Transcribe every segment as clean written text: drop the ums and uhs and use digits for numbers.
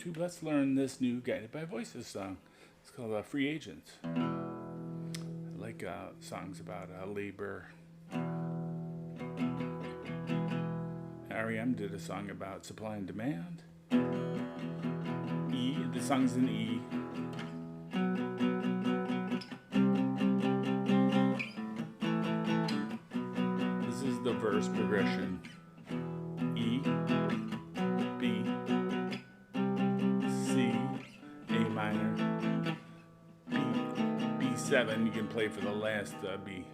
YouTube. Let's learn this new Guided by Voices song. It's called Free Agents. I like songs about labor. R.E.M. did a song about supply and demand. E, the song's in E. This is the verse progression. E, B, C, A minor, B, B7. You can play for the last B.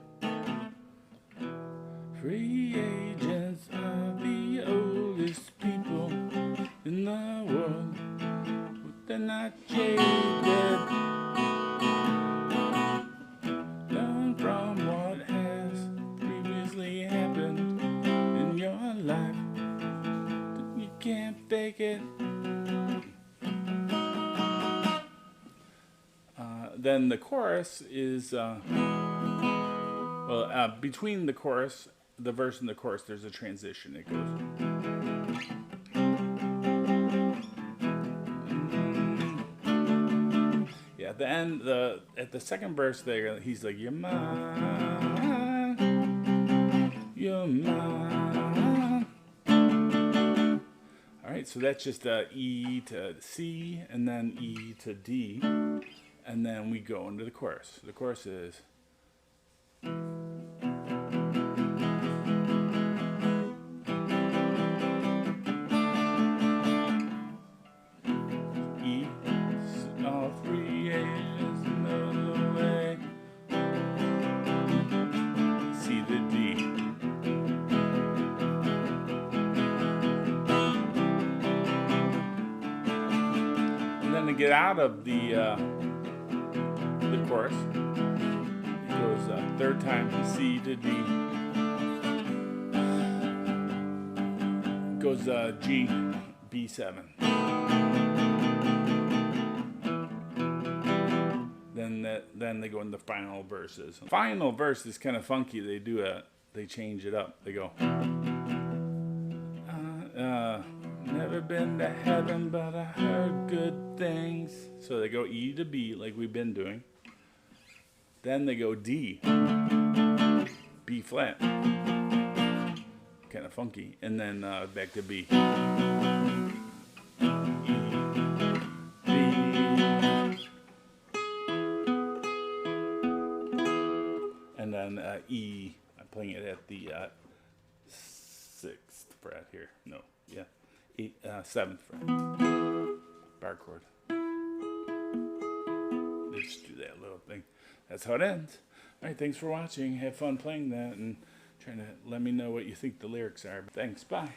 Free agents are the oldest people in the world, but they're not jaded. Learn from what has previously happened in your life. You can't fake it. Then the chorus is, between the chorus, the verse and the chorus, there's a transition. It goes. Yeah, at the end, at the second verse there, he's like, you're mine, you're mine. All right, so that's just E to C, and then E to D, and then we go into the chorus. The chorus is. E, all three A's another way. C to D. And then to get out of the chorus, it goes third time C to D. It goes G, B7. Then they go in the final verses. Final verse is kind of funky. They change it up. They go. Never been to heaven, but I heard good things. So they go E to B, like we've been doing. Then they go D, B flat, kind of funky, and then back to B. And then E, I'm playing it at the 6th fret here. No, yeah, 7th fret. Bar chord. Let's do that little thing. That's how it ends. All right, thanks for watching. Have fun playing that and trying to let me know what you think the lyrics are. Thanks, bye.